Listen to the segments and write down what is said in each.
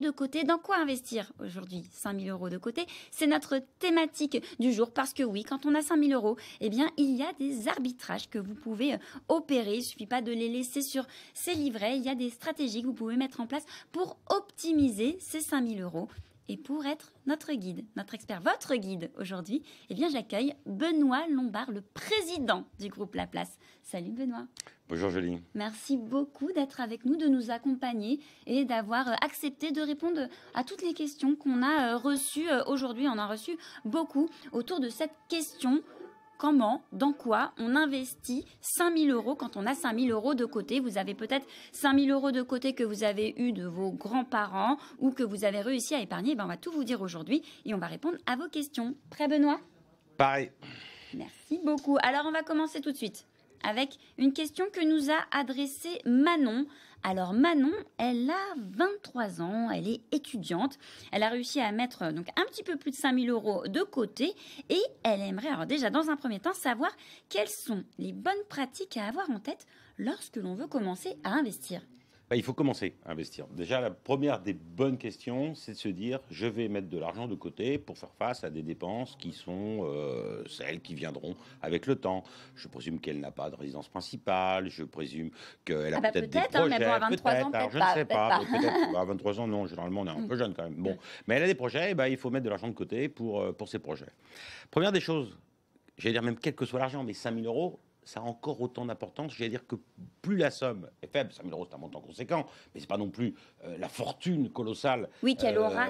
De côté, dans quoi investir aujourd'hui? 5 000 € de côté, c'est notre thématique du jour parce que oui, quand on a 5 000 €, eh bien, il y a des arbitrages que vous pouvez opérer. Il ne suffit pas de les laisser sur ces livrets. Il y a des stratégies que vous pouvez mettre en place pour optimiser ces 5 000 €. Et pour être notre guide, notre expert, votre guide aujourd'hui, eh bien, j'accueille Benoît Lombard, le président du groupe La Place. Salut Benoît. Bonjour Jolie. Merci beaucoup d'être avec nous, de nous accompagner et d'avoir accepté de répondre à toutes les questions qu'on a reçues aujourd'hui. On a reçu beaucoup autour de cette question. Comment, dans quoi on investit 5 000 € quand on a 5 000 € de côté? Vous avez peut-être 5 000 € de côté que vous avez eu de vos grands-parents ou que vous avez réussi à épargner. On va tout vous dire aujourd'hui et on va répondre à vos questions. Prêt Benoît? Pareil. Merci beaucoup. Alors on va commencer tout de suite avec une question que nous a adressée Manon. Alors Manon, elle a 23 ans, elle est étudiante, elle a réussi à mettre donc un petit peu plus de 5 000 € de côté et elle aimerait alors déjà dans un premier temps savoir quelles sont les bonnes pratiques à avoir en tête lorsque l'on veut commencer à investir. Il faut commencer à investir. Déjà, la première des bonnes questions, c'est de se dire, je vais mettre de l'argent de côté pour faire face à des dépenses qui sont celles qui viendront avec le temps. Je présume qu'elle n'a pas de résidence principale, je présume qu'elle a peut-être des projets. Mais bon, à 23 ans, alors, je ne sais pas. Peut-être à 23 ans, non, généralement, on est un peu jeune quand même. Bon, mais elle a des projets, il faut mettre de l'argent de côté pour ses projets. Première des choses, j'allais dire même quel que soit l'argent, mais 5 000 €, ça a encore autant d'importance. J'allais dire que plus la somme est faible, 5 000 €, c'est un montant conséquent, mais c'est pas non plus la fortune colossale qu'elle aura,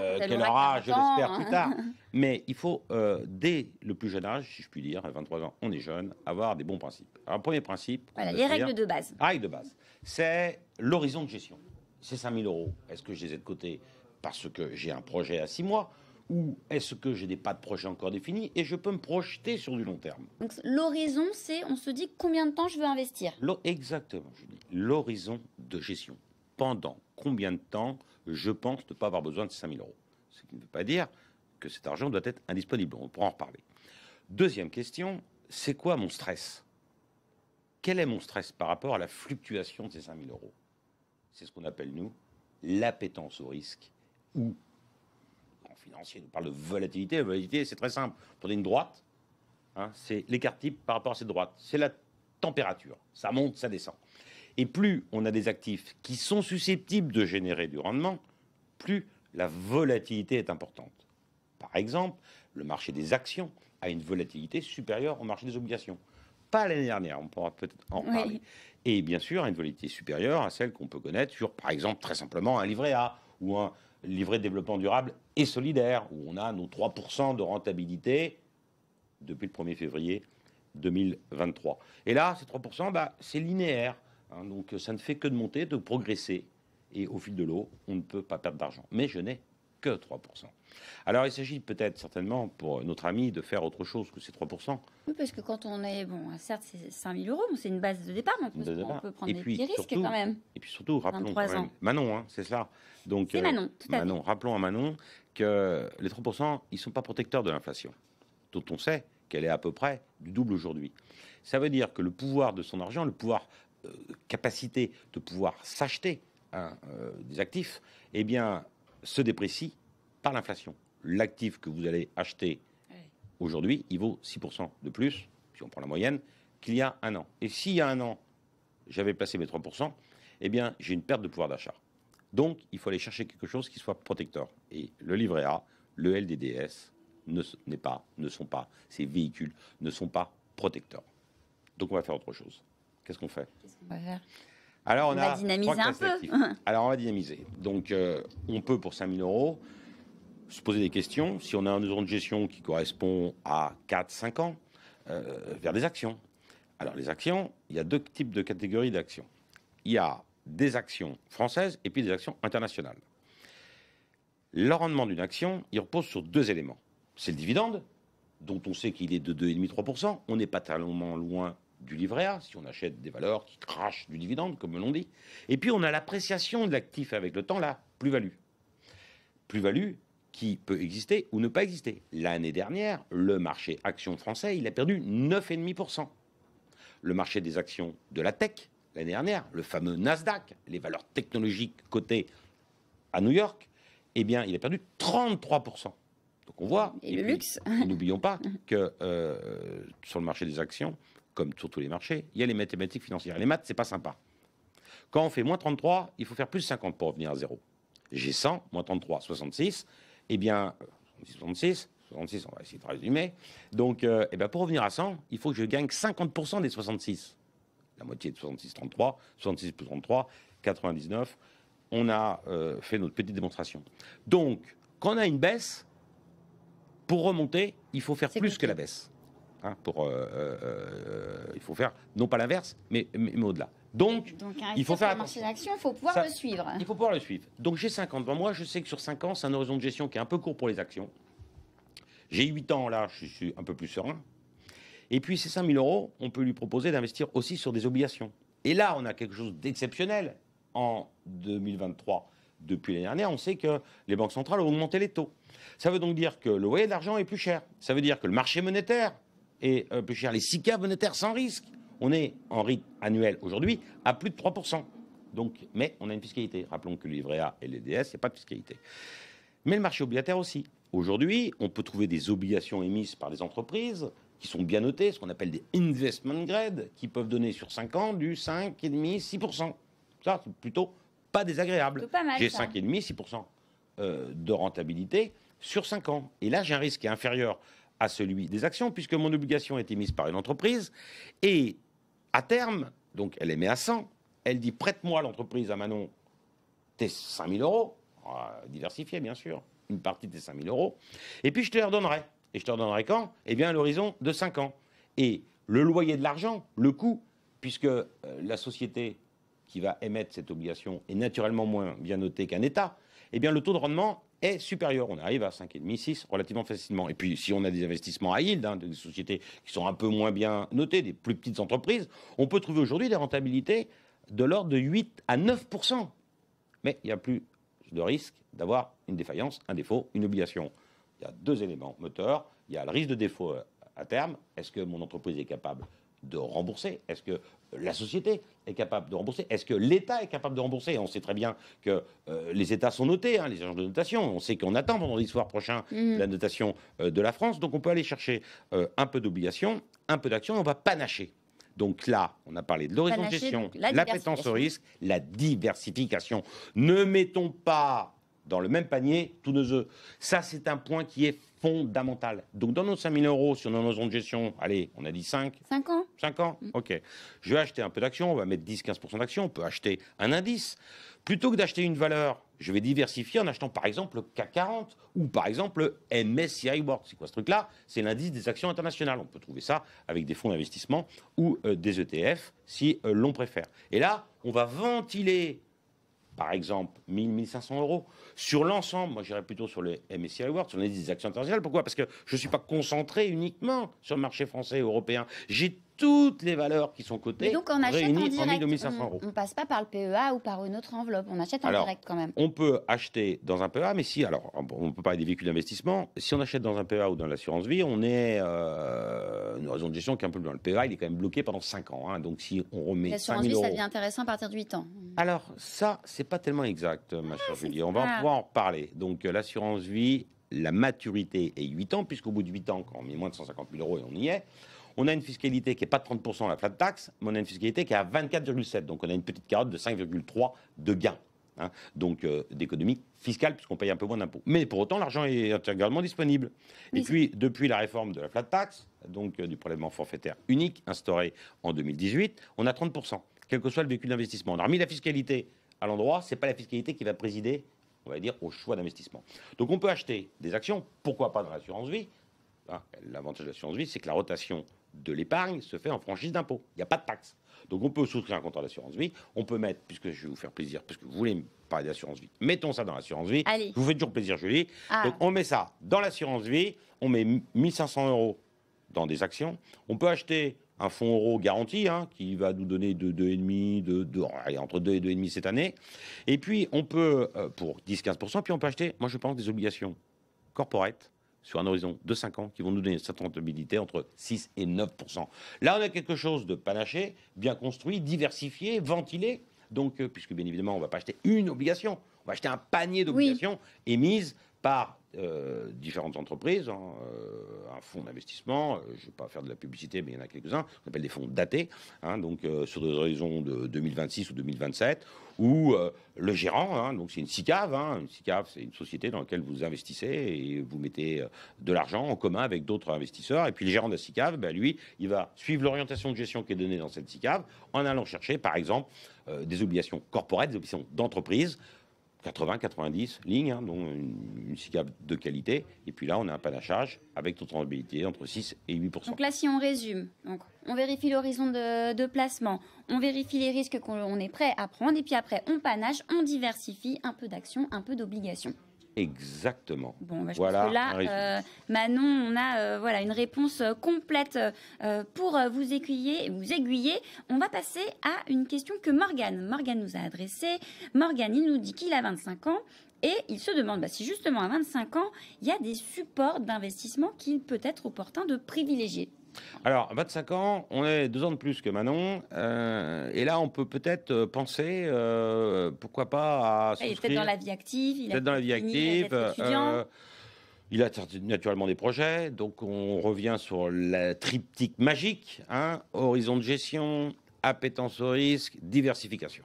je l'espère, plus tard. Mais il faut, dès le plus jeune âge, si je puis dire, à 23 ans, on est jeune, avoir des bons principes. Alors, premier principe... Voilà, les règles de base. Règles de base. C'est l'horizon de gestion. Ces 5 000 €, est-ce que je les ai de côté parce que j'ai un projet à 6 mois ou est-ce que j'ai pas de projet encore défini et je peux me projeter sur du long terme? Donc l'horizon, c'est on se dit combien de temps je veux investir. Exactement, je dis l'horizon de gestion. Pendant combien de temps je pense ne pas avoir besoin de 5 000 €? Ce qui ne veut pas dire que cet argent doit être indisponible. On pourra en reparler. Deuxième question, c'est quoi mon stress? Quel est mon stress par rapport à la fluctuation de ces 5 000 €? C'est ce qu'on appelle, nous, l'appétence au risque ou financier, on parle de volatilité. La volatilité, c'est très simple. Prenez une droite, c'est l'écart type par rapport à cette droite. C'est la température. Ça monte, ça descend. Et plus on a des actifs qui sont susceptibles de générer du rendement, plus la volatilité est importante. Par exemple, le marché des actions a une volatilité supérieure au marché des obligations. Pas l'année dernière, on pourra peut-être en reparler. Et bien sûr, une volatilité supérieure à celle qu'on peut connaître sur, par exemple, très simplement, un livret A ou un livret de développement durable et solidaire, où on a nos 3% de rentabilité depuis le 1er février 2023. Et là, ces 3%, c'est linéaire. Donc ça ne fait que de monter, de progresser. Et au fil de l'eau, on ne peut pas perdre d'argent. Mais je n'ai que 3%. Alors il s'agit peut-être certainement pour notre ami de faire autre chose que ces 3%. Oui, parce que quand on est, certes c'est 5 000 €, c'est une base de départ, donc on peut prendre des petits risques quand même. Et puis surtout, rappelons quand même, Manon, c'est ça. Donc, c'est Manon, tout à fait. Rappelons à Manon que les 3%, ils ne sont pas protecteurs de l'inflation, dont on sait qu'elle est à peu près du double aujourd'hui. Ça veut dire que le pouvoir de son argent, le pouvoir, capacité de pouvoir s'acheter des actifs, eh bien, se déprécie par l'inflation. L'actif que vous allez acheter aujourd'hui, il vaut 6% de plus, si on prend la moyenne, qu'il y a un an. Et s'il y a un an, j'avais placé mes 3%, eh bien, j'ai une perte de pouvoir d'achat. Donc, il faut aller chercher quelque chose qui soit protecteur. Et le livret A, le LDDS, ces véhicules ne sont pas protecteurs. Donc, on va faire autre chose. Qu'est-ce qu'on fait? Qu'est-ce qu'on va faire? Alors, on va dynamiser un peu. Alors, on va dynamiser. Donc, on peut, pour 5 000 €, se poser des questions. Si on a un horizon de gestion qui correspond à 4-5 ans, vers des actions. Alors, les actions, il y a deux types de catégories d'actions. Il y a des actions françaises et puis des actions internationales. Le rendement d'une action, il repose sur deux éléments. C'est le dividende, dont on sait qu'il est de 2,5-3%. On n'est pas tellement loin du livret A, si on achète des valeurs qui crachent du dividende, comme l'on dit. Et puis, on a l'appréciation de l'actif avec le temps, la plus-value. Plus-value qui peut exister ou ne pas exister. L'année dernière, le marché action français, il a perdu 9,5%. Le marché des actions de la tech, l'année dernière, le fameux Nasdaq, les valeurs technologiques cotées à New York, eh bien, il a perdu 33%. Donc on voit. Et le luxe. N'oublions pas que sur le marché des actions, comme sur tous les marchés, il y a les mathématiques financières. Les maths, c'est pas sympa. Quand on fait moins 33, il faut faire plus 50 pour revenir à zéro. J'ai 100, moins 33, 66. Eh bien, 66, on va essayer de résumer. Donc, eh bien, pour revenir à 100, il faut que je gagne 50% des 66. La moitié de 66, 33, 66 plus 33, 99. On a fait notre petite démonstration. Donc, quand on a une baisse, pour remonter, il faut faire plus que la baisse. Hein, il faut faire, non pas l'inverse, mais au-delà. Donc il faut faire attention. Il faut pouvoir le suivre. Il faut pouvoir le suivre. Donc j'ai 5 ans devant moi, je sais que sur 5 ans, c'est un horizon de gestion qui est un peu court pour les actions. J'ai 8 ans là, je suis un peu plus serein. Et puis ces 5 000 euros, on peut lui proposer d'investir aussi sur des obligations. Et là, on a quelque chose d'exceptionnel en 2023. Depuis l'année dernière, on sait que les banques centrales ont augmenté les taux. Ça veut donc dire que le loyer d'argent est plus cher. Ça veut dire que le marché monétaire est plus cher. Les SICA monétaires sans risque. On est en rythme annuel aujourd'hui à plus de 3%. Donc, mais on a une fiscalité. Rappelons que le livret A et l'EDS, il n'y a pas de fiscalité. Mais le marché obligataire aussi. Aujourd'hui, on peut trouver des obligations émises par des entreprises qui sont bien notées, ce qu'on appelle des investment grade, qui peuvent donner sur 5 ans du 5,5, 6%. Ça, c'est plutôt pas désagréable. J'ai 5,5, 6% de rentabilité sur 5 ans. Et là, j'ai un risque qui est inférieur à celui des actions, puisque mon obligation est émise par une entreprise. Et à terme, donc elle émet à 100, elle dit prête-moi l'entreprise à Manon tes 5 000 euros, diversifié bien sûr, une partie de tes 5 000 euros, et puis je te les redonnerai. Et je te redonnerai quand? Eh bien à l'horizon de 5 ans. Et le loyer de l'argent, le coût, puisque la société qui va émettre cette obligation est naturellement moins bien notée qu'un État, eh bien le taux de rendement est supérieur. On arrive à 5,5, 6 relativement facilement. Et puis si on a des investissements à yield, hein, des sociétés qui sont un peu moins bien notées, des plus petites entreprises, on peut trouver aujourd'hui des rentabilités de l'ordre de 8 à 9%. Mais il n'y a plus de risque d'avoir une défaillance, un défaut, une obligation. Il y a 2 éléments moteurs. Il y a le risque de défaut à terme. Est-ce que mon entreprise est capable de rembourser? Est-ce que la société est capable de rembourser? Est-ce que l'État est capable de rembourser? On sait très bien que les États sont notés, hein, les agences de notation. On sait qu'on attend vendredi soir prochain la notation de la France. Donc on peut aller chercher un peu d'obligations, un peu d'actions. On va panacher. Donc là, on a parlé de l'horizon de gestion, l'appétence au risque, la diversification. Ne mettons pas dans le même panier tous nos œufs. Ça, c'est un point qui est fondamental. Donc, dans nos 5 000 euros, sur nos zones de gestion, allez, on a dit 5. 5 ans. 5 ans, ok. Je vais acheter un peu d'actions, on va mettre 10-15% d'actions, on peut acheter un indice. Plutôt que d'acheter une valeur, je vais diversifier en achetant par exemple le CAC 40 ou par exemple le MSCI World. C'est quoi ce truc-là? C'est l'indice des actions internationales. On peut trouver ça avec des fonds d'investissement ou des ETF si l'on préfère. Et là, on va ventiler par exemple 1000, 1500 euros. Sur l'ensemble, moi j'irais plutôt sur le MSCI World, sur l'indice des actions internationales. Pourquoi? Parce que je ne suis pas concentré uniquement sur le marché français et européen. J'ai toutes les valeurs qui sont cotées, donc on achète réunies en direct. 1000 ou 1500 euros. On ne passe pas par le PEA ou par une autre enveloppe. On achète en direct quand même. On peut acheter dans un PEA, mais si, alors on peut parler des véhicules d'investissement. Si on achète dans un PEA ou dans l'assurance vie, on est une raison de gestion qui est un peu plus loin. Le PEA, il est quand même bloqué pendant 5 ans. Hein, donc si on remet 5 000 euros... ça devient intéressant à partir de 8 ans. Alors ça, c'est pas tellement exact, ma chère Julie. On va pouvoir en reparler. Donc l'assurance vie, la maturité est 8 ans, puisqu'au bout de 8 ans, quand on met moins de 150 000 euros et on y est, on a une fiscalité qui n'est pas de 30% la flat tax, mais on a une fiscalité qui est à 24,7%. Donc on a une petite carotte de 5,3% de gain. Hein, donc d'économie fiscale, puisqu'on paye un peu moins d'impôts. Mais pour autant, l'argent est intégralement disponible. Et puis, depuis la réforme de la flat tax, donc du prélèvement forfaitaire unique, instauré en 2018, on a 30%, quel que soit le véhicule d'investissement. On a remis la fiscalité à l'endroit, ce n'est pas la fiscalité qui va présider, on va dire, au choix d'investissement. Donc on peut acheter des actions, pourquoi pas dans l'assurance vie. Hein, l'avantage de l'assurance vie, c'est que la rotation de l'épargne se fait en franchise d'impôt. Il n'y a pas de taxe. Donc on peut souscrire un contrat d'assurance vie. On peut mettre, puisque je vais vous faire plaisir, puisque vous voulez me parler d'assurance vie, mettons ça dans l'assurance vie. Allez. Je vous fais toujours plaisir, Julie. Donc on met ça dans l'assurance vie. On met 1500 euros dans des actions. On peut acheter un fonds euro garanti, hein, qui va nous donner de 2,5, entre 2 et 2,5 cette année. Et puis on peut, pour 10-15%, puis on peut acheter, moi je pense, des obligations corporate sur un horizon de 5 ans qui vont nous donner cette rentabilité entre 6 et 9%. Là, on a quelque chose de panaché, bien construit, diversifié, ventilé. Donc, puisque bien évidemment, on ne va pas acheter une obligation, On va acheter un panier d'obligations émises par différentes entreprises, un fonds d'investissement, je ne vais pas faire de la publicité, mais il y en a quelques-uns, on appelle des fonds datés, donc sur des horizons de 2026 ou 2027, où le gérant, donc c'est une SICAV, une SICAV c'est une société dans laquelle vous investissez et vous mettez de l'argent en commun avec d'autres investisseurs, et puis le gérant de la SICAV, lui, il va suivre l'orientation de gestion qui est donnée dans cette SICAV en allant chercher, par exemple, des obligations corporate, des obligations d'entreprise, 80, 90 lignes, dont une SICAV de qualité. Et puis là, on a un panachage avec taux de rentabilité entre 6 et 8%. Donc là, si on résume, donc on vérifie l'horizon de placement, on vérifie les risques qu'on est prêt à prendre, et puis après, on panache, on diversifie un peu d'actions, un peu d'obligations. Exactement. Bon, je pense que là, Manon, on a une réponse complète pour vous aiguiller. On va passer à une question que Morgane nous a adressée. Morgane, il nous dit qu'il a 25 ans et il se demande si justement à 25 ans, il y a des supports d'investissement qu'il peut être opportun de privilégier. Alors, à 25 ans, on est 2 ans de plus que Manon. Et là, on peut peut-être penser, pourquoi pas, à souscrire. Il est peut-être dans la vie active. Il a naturellement des projets. Donc, on revient sur la triptyque magique. Horizon de gestion, appétence au risque, diversification.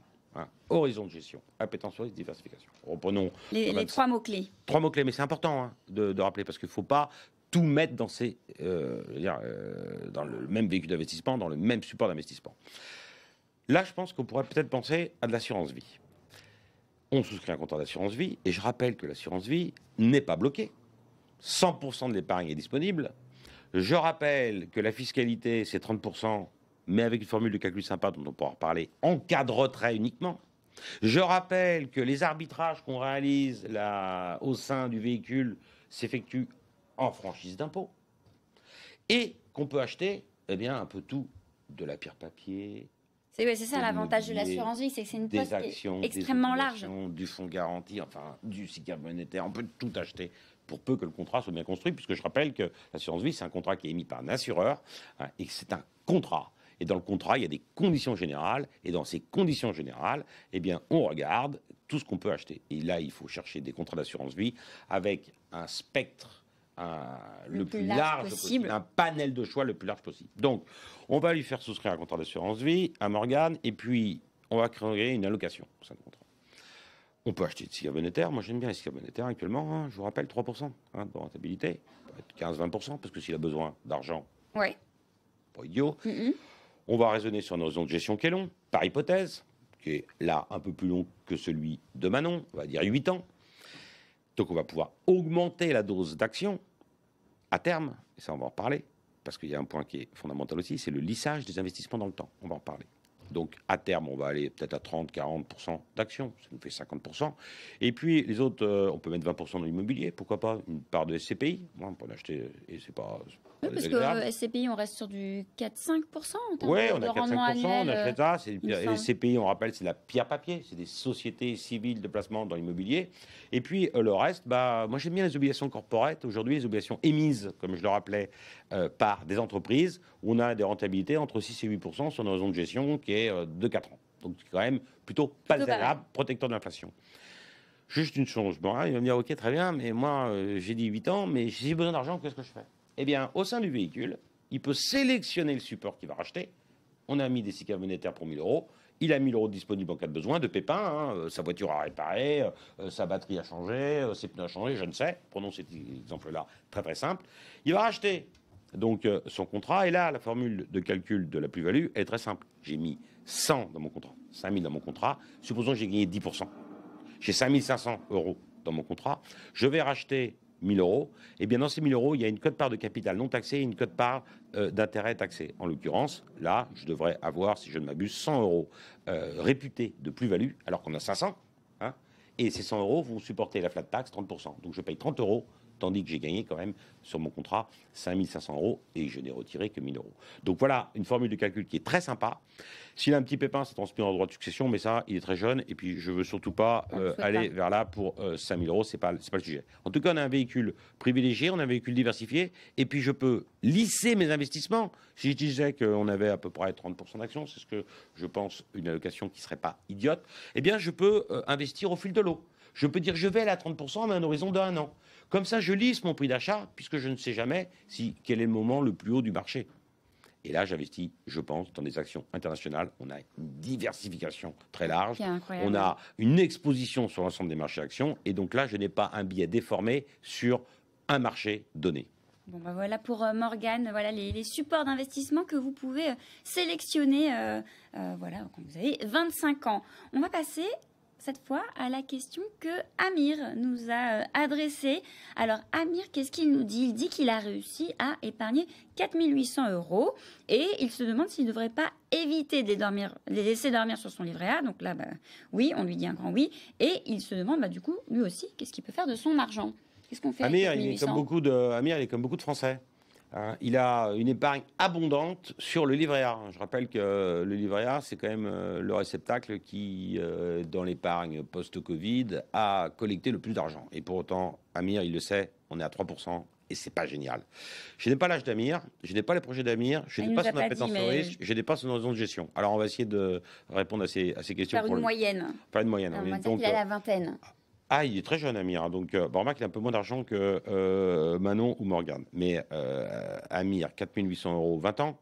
Horizon de gestion, appétence au risque, diversification. Reprenons les 3 mots-clés. 3 mots-clés, mais c'est important de rappeler, parce qu'il ne faut pas tout mettre dans dans le même véhicule d'investissement, dans le même support d'investissement. Là, je pense qu'on pourrait peut-être penser à de l'assurance vie. On souscrit un contrat d'assurance vie, et je rappelle que l'assurance vie n'est pas bloquée. 100% de l'épargne est disponible. Je rappelle que la fiscalité, c'est 30%, mais avec une formule de calcul sympa dont on pourra reparler, en cas de retrait uniquement. Je rappelle que les arbitrages qu'on réalise au sein du véhicule s'effectuent en franchise d'impôt, et qu'on peut acheter un peu tout, de la pierre papier. C'est ça l'avantage de l'assurance vie, c'est que c'est une poste extrêmement large. Du fonds garanti, du SICAV monétaire, on peut tout acheter pour peu que le contrat soit bien construit, puisque je rappelle que l'assurance vie, c'est un contrat qui est émis par un assureur, et que c'est un contrat. Et dans le contrat, il y a des conditions générales, et dans ces conditions générales, on regarde tout ce qu'on peut acheter. Et là, il faut chercher des contrats d'assurance vie avec un spectre le plus large possible, un panel de choix le plus large possible. Donc, on va lui faire souscrire un contrat d'assurance vie à Morgane, et puis on va créer une allocation pour ce contrat. On peut acheter des SICAV monétaires. Moi, j'aime bien les SICAV monétaires actuellement. Je vous rappelle, 3% de rentabilité. Ça peut être 15-20%, parce que s'il a besoin d'argent, pas idiot. On va raisonner sur un horizon de gestion qui est long, par hypothèse, qui est là un peu plus long que celui de Manon, on va dire 8 ans. Donc, on va pouvoir augmenter la dose d'action à terme, et ça on va en parler, parce qu'il y a un point qui est fondamental aussi, c'est le lissage des investissements dans le temps. On va en parler. Donc à terme, on va aller peut-être à 30-40% d'actions, ça nous fait 50%. Et puis les autres, on peut mettre 20% dans l'immobilier, pourquoi pas une part de SCPI, on peut l'acheter et c'est pas parce que SCPI, on reste sur du 4-5% en termes de rendement annuel. On achète ça. Les SCPI, on rappelle, c'est la pierre papier, c'est des sociétés civiles de placement dans l'immobilier. Et puis le reste, moi j'aime bien les obligations corporate. Aujourd'hui, les obligations émises, comme je le rappelais, par des entreprises, où on a des rentabilités entre 6 et 8% sur une raison de gestion qui est de 4 ans. Donc c'est quand même plutôt pas désagréable, protecteur de l'inflation. Juste une chose, il va me dire, ok, très bien, mais moi j'ai dit 8 ans, mais si j'ai besoin d'argent, qu'est-ce que je fais ? Au sein du véhicule, il peut sélectionner le support qu'il va racheter. On a mis des SICAV monétaires pour 1 000 €. Il a 1 000 € disponibles en cas de besoin, de pépins. Sa voiture à réparer, sa batterie à changer, ses pneus à changer, je ne sais. Prenons cet exemple-là, très très simple. Il va racheter donc son contrat. Et là, la formule de calcul de la plus-value est très simple. J'ai mis 100 dans mon contrat, 5 000 dans mon contrat. Supposons que j'ai gagné 10%. J'ai 5 500 € dans mon contrat. Je vais racheter 1 000 €, dans ces 1 000 €, il y a une quote-part de capital non taxée et une quote-part d'intérêt taxé. En l'occurrence, là, je devrais avoir, si je ne m'abuse, 100 € réputés de plus-value, alors qu'on a 500. Et ces 100 € vont supporter la flat tax, 30%. Donc je paye 30 €, tandis que j'ai gagné quand même sur mon contrat 5 500 € et je n'ai retiré que 1 000 €. Donc voilà, une formule de calcul qui est très sympa. S'il a un petit pépin, c'est transmis en droit de succession, mais ça, il est très jeune. Et puis, je veux surtout pas aller vers là pour 5 000 €. C'est pas le sujet. En tout cas, on a un véhicule privilégié, on a un véhicule diversifié. Et puis, je peux lisser mes investissements. Si je disais qu'on avait à peu près 30% d'actions, c'est ce que je pense, une allocation qui serait pas idiote. Je peux investir au fil de l'eau. Je peux dire je vais aller à 30%, mais à un horizon d'1 an. Comme ça, je lisse mon prix d'achat, puisque je ne sais jamais quel est le moment le plus haut du marché. Et là, j'investis, je pense, dans des actions internationales. On a une diversification très large. On a une exposition sur l'ensemble des marchés actions. Et donc là, je n'ai pas un biais déformé sur un marché donné. Bon, bah voilà pour Morgane, voilà les supports d'investissement que vous pouvez sélectionner voilà, quand vous avez 25 ans. On va passer cette fois à la question que Amir nous a adressée. Alors Amir, qu'est-ce qu'il nous dit? Il dit qu'il a réussi à épargner 4 800 € et il se demande s'il ne devrait pas éviter de les laisser dormir sur son livret A. Donc là, bah, oui, on lui dit un grand oui. Et il se demande, bah, du coup, lui aussi, qu'est-ce qu'il peut faire de son argent? Qu'est-ce qu'on fait? Amir, il est comme beaucoup de Français. Il a une épargne abondante sur le livret A. Je rappelle que le livret A, c'est quand même le réceptacle qui, dans l'épargne post-Covid, a collecté le plus d'argent. Et pour autant, Amir, il le sait, on est à 3%. Et c'est pas génial. Je n'ai pas l'âge d'Amir, je n'ai pas les projets d'Amir, je n'ai pas son appétence au risque, je n'ai pas son horizon de gestion. Alors on va essayer de répondre à ces questions. Faire une moyenne. Faire une moyenne. On va dire qu'il a la vingtaine. Ah, il est très jeune, Amir. Donc, remarque qu'il a un peu moins d'argent que Manon ou Morgane. Mais Amir, 4 800 €, 20 ans.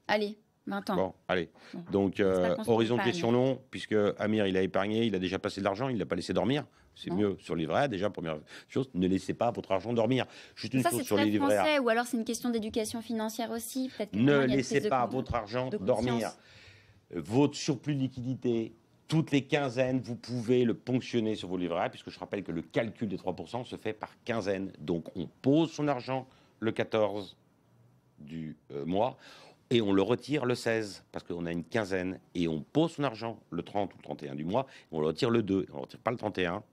Allez, 20 ans. Bon, allez. Bon. Donc, horizon de gestion long, puisque Amir, il a épargné, il a déjà passé de l'argent, il ne l'a pas laissé dormir. C'est mieux sur le livret A. Déjà, première chose, ne laissez pas votre argent dormir. Juste une chose sur les livrets A. Ou alors c'est une question d'éducation financière aussi. Ne laissez pas votre argent dormir. Votre surplus de liquidité, toutes les quinzaines, vous pouvez le ponctionner sur vos livrets A, puisque je rappelle que le calcul des 3% se fait par quinzaine. Donc, on pose son argent le 14 du mois et on le retire le 16, parce qu'on a une quinzaine. Et on pose son argent le 30 ou le 31 du mois, et on le retire le 2. On ne retire pas le 31,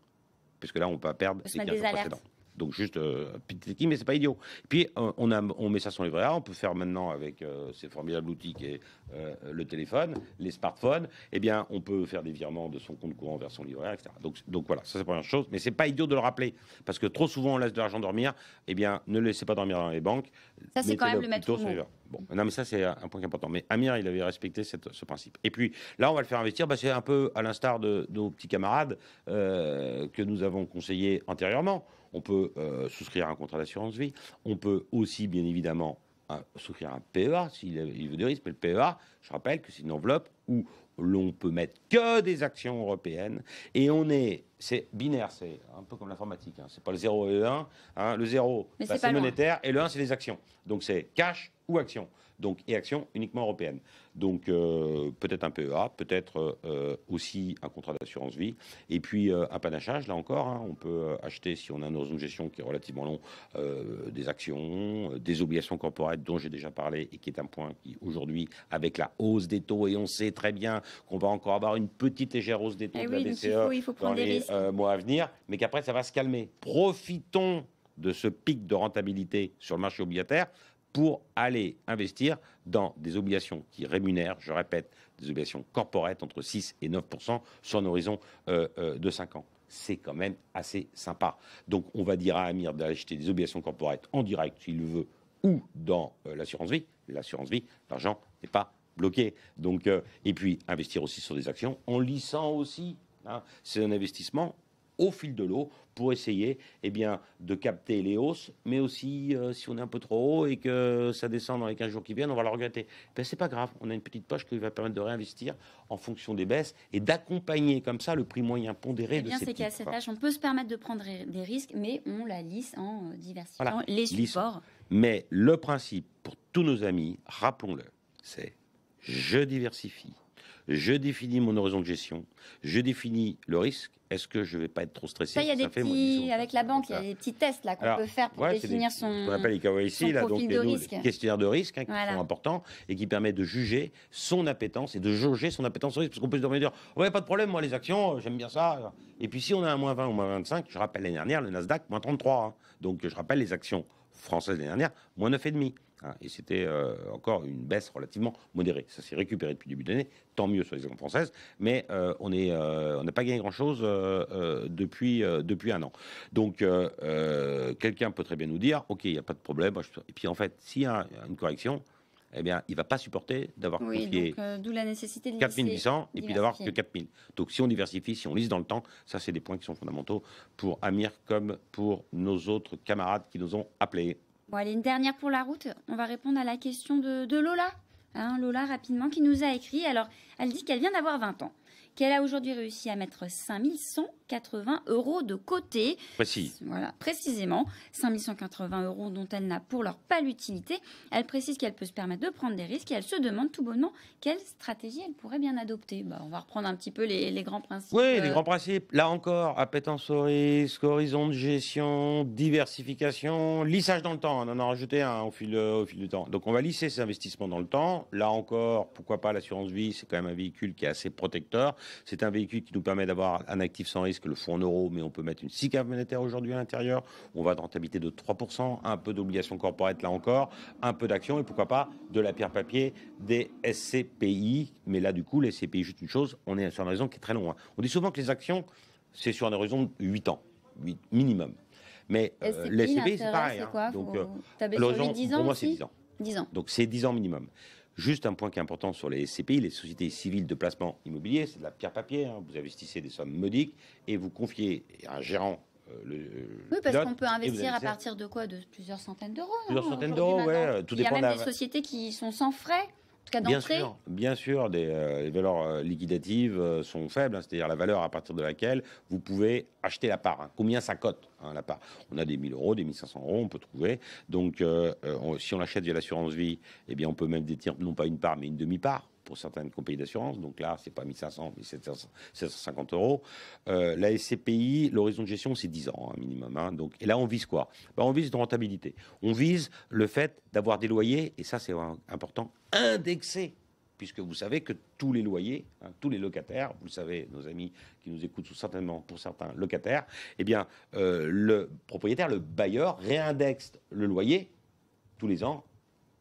puisque là, on peut perdre les 15 jours précédents. Donc juste petit équipe, mais c'est pas idiot. Et puis on met ça sur les livret A. On peut faire maintenant avec ces formidables outils qui est le téléphone, les smartphones. Eh bien, on peut faire des virements de son compte courant vers son livret A, etc. Donc voilà, ça c'est la première chose. Mais c'est pas idiot de le rappeler, parce que trop souvent on laisse de l'argent dormir. Eh bien, ne le laissez pas dormir dans les banques. Ça c'est quand même le maître mot. Bon, non, mais ça c'est un point important. Mais Amir, il avait respecté ce principe. Et puis là, on va le faire investir. Bah, c'est un peu à l'instar de nos petits camarades que nous avons conseillés antérieurement. On peut souscrire un contrat d'assurance vie. On peut aussi, bien évidemment, souscrire un PEA s'il veut des risques. Mais le PEA, je rappelle que c'est une enveloppe où l'on peut mettre que des actions européennes. Et c'est binaire, c'est un peu comme l'informatique. Hein. C'est pas le 0 et le 1. Hein. Le 0, bah, c'est monétaire. Et le 1, c'est les actions. Donc c'est cash ou action. Donc, et actions uniquement européennes. Donc, peut-être un PEA, peut-être aussi un contrat d'assurance vie. Et puis, un panachage, là encore, hein, on peut acheter, si on a un horizon de gestion qui est relativement long, des actions, des obligations corporate dont j'ai déjà parlé et qui est un point qui, aujourd'hui, avec la hausse des taux, et on sait très bien qu'on va encore avoir une petite légère hausse des taux de la BCE il faut prendre dans les mois à venir, mais qu'après, ça va se calmer. Profitons de ce pic de rentabilité sur le marché obligataire pour aller investir dans des obligations qui rémunèrent, je répète, des obligations corporate entre 6 et 9% sur un horizon de 5 ans. C'est quand même assez sympa. Donc, on va dire à Amir d'acheter des obligations corporate en direct, s'il le veut, ou dans l'assurance vie. L'assurance vie, l'argent n'est pas bloqué. Donc, et puis, investir aussi sur des actions en lissant aussi. Hein, c'est un investissement au fil de l'eau pour essayer de capter les hausses, mais aussi si on est un peu trop haut et que ça descend dans les 15 jours qui viennent, on va le regretter. C'est pas grave, on a une petite poche qui va permettre de réinvestir en fonction des baisses et d'accompagner comme ça le prix moyen pondéré de ces c'est qu'à cet âge, on peut se permettre de prendre des risques, mais on la lisse en diversifiant les supports. Mais le principe, pour tous nos amis, rappelons-le, c'est je diversifie. Je définis mon horizon de gestion, je définis le risque. Est-ce que je ne vais pas être trop stressé? Ça, il y a des petits, avec la banque, il y a des petits tests là qu'on peut faire pour définir son appelle les KYC, là, donc les questionnaires de risque qui sont importants et qui permettent de juger son appétence et de jauger son appétence au risque. Parce qu'on peut se dire, ouais, pas de problème, moi les actions, j'aime bien ça. Et puis si on a un moins 20 ou moins 25, je rappelle l'année dernière, le Nasdaq, moins 33. Hein. Donc je rappelle les actions françaises l'année dernière, moins 9,5. Et c'était encore une baisse relativement modérée. Ça s'est récupéré depuis le début de l'année, tant mieux sur les actions françaises, mais on n'a pas gagné grand-chose depuis un an. Donc, quelqu'un peut très bien nous dire, OK, il n'y a pas de problème. Et puis, en fait, s'il y a une correction, eh bien, il ne va pas supporter d'avoir Oui, confié donc d'où la nécessité de 4800 et puis d'avoir que diversifier. 4000. Donc si on diversifie, si on lise dans le temps, ça c'est des points qui sont fondamentaux pour Amir comme pour nos autres camarades qui nous ont appelés. Bon, allez, une dernière pour la route. On va répondre à la question de Lola. Hein, Lola, rapidement, qui nous a écrit. Alors, elle dit qu'elle vient d'avoir 20 ans, qu'elle a aujourd'hui réussi à mettre 5 180 € de côté. Précis. Voilà, précisément, 5 180 € dont elle n'a pour l'heure pas l'utilité. Elle précise qu'elle peut se permettre de prendre des risques et elle se demande tout bonnement quelle stratégie elle pourrait bien adopter. Bah, on va reprendre un petit peu les grands principes. Oui, les grands principes. Là encore, appétence au risque, horizon de gestion, diversification, lissage dans le temps. On en a rajouté un au fil du temps. Donc on va lisser ces investissements dans le temps. Là encore, pourquoi pas l'assurance vie, c'est quand même un véhicule qui est assez protecteur. C'est un véhicule qui nous permet d'avoir un actif sans risque, le fonds en euros, mais on peut mettre une SICAV monétaire aujourd'hui à l'intérieur. On va de rentabilité de 3%, un peu d'obligations corporate là encore, un peu d'actions et pourquoi pas de la pierre papier, des SCPI. Mais là, du coup, les SCPI, juste une chose, on est sur un horizon qui est très long. On dit souvent que les actions, c'est sur un horizon de 8 ans, 8 minimum. Mais les SCPI, c'est pareil. C'est quoi, Donc, l'horizon, 10 ans pour moi, aussi c'est 10 ans. 10 ans. Donc, c'est 10 ans minimum. Juste un point qui est important sur les SCPI, les sociétés civiles de placement immobilier, c'est de la pierre papier. Vous investissez des sommes modiques et vous confiez à un gérant. Oui, parce qu'on peut investir à partir de quoi? De plusieurs centaines d'euros. Plusieurs centaines d'euros, ouais. Tout dépend. Il y a même des sociétés qui sont sans frais. En tout cas, d'entrée. Bien sûr, les valeurs liquidatives sont faibles, c'est-à-dire la valeur à partir de laquelle vous pouvez acheter la part. Combien ça cote, la part? On a des 1000 euros, des 1500 euros, on peut trouver. Donc, si on l'achète via l'assurance vie, eh bien, on peut même détenir non pas une part, mais une demi-part pour certaines compagnies d'assurance. Donc là, c'est pas 1500, mais 750 euros. La SCPI, l'horizon de gestion, c'est 10 ans minimum. Donc, et là, on vise quoi? On vise une rentabilité. On vise le fait d'avoir des loyers, et ça, c'est important, indexés. Puisque vous savez que tous les loyers, tous les locataires, vous le savez, nos amis qui nous écoutent sont certainement pour certains locataires, eh bien, le propriétaire, le bailleur, réindexe le loyer tous les ans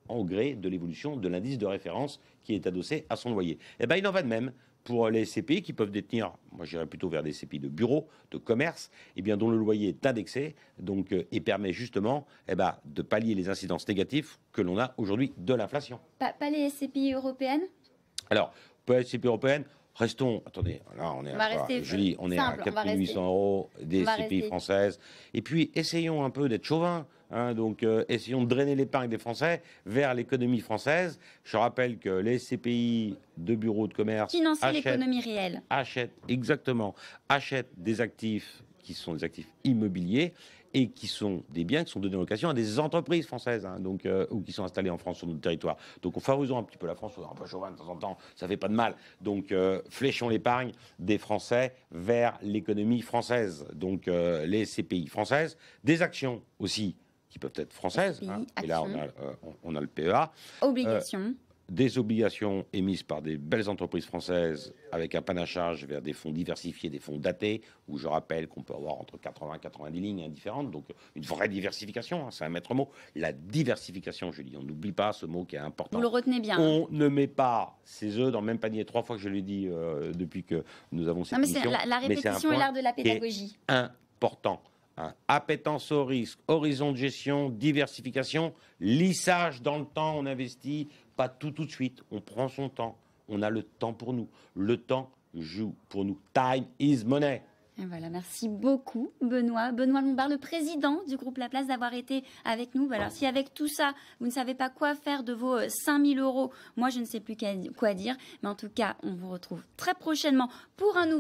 au gré de l'évolution de l'indice de référence qui est adossé à son loyer. Eh bien, il en va de même pour les SCPI qui peuvent détenir, moi j'irais plutôt vers des SCPI de bureau, de commerce, eh bien, dont le loyer est indexé donc, et permet justement de pallier les incidences négatives que l'on a aujourd'hui de l'inflation. Pas les SCPI européennes? Alors, pour les SCPI européennes, restons, attendez, là on est on est à 4 800 euros des SCPI françaises. Et puis, essayons un peu d'être chauvin. Donc, essayons de drainer l'épargne des Français vers l'économie française. Je rappelle que les SCPI de bureaux de commerce financer l'économie réelle. Achètent des actifs qui sont des actifs immobiliers et qui sont des biens qui sont donnés en location à des entreprises françaises, donc, ou qui sont installées en France sur notre territoire. Donc, favorisons un petit peu la France, un peu chauvin de temps en temps, ça fait pas de mal. Donc, fléchons l'épargne des Français vers l'économie française. Donc, les SCPI françaises, des actions aussi qui peuvent être françaises. Et là, on a le PEA. Obligations. Des obligations émises par des belles entreprises françaises avec un panachage vers des fonds diversifiés, des fonds datés, où je rappelle qu'on peut avoir entre 80 et 90 lignes différentes, donc une vraie diversification, c'est un maître mot. La diversification, Julie, on n'oublie pas ce mot qui est important. Vous le retenez bien. On ne met pas ses œufs dans le même panier. 3 fois que je l'ai dit depuis que nous avons cette émission. La répétition est l'art de la pédagogie. Important. Appétence au risque, horizon de gestion, diversification, lissage dans le temps, on investit, pas tout de suite, on prend son temps, on a le temps pour nous, le temps joue pour nous, time is money. Et voilà, merci beaucoup Benoît Lombard, le président du groupe La Place, d'avoir été avec nous. Alors si avec tout ça, vous ne savez pas quoi faire de vos 5 000 euros, moi je ne sais plus quoi dire, mais en tout cas, on vous retrouve très prochainement pour un nouveau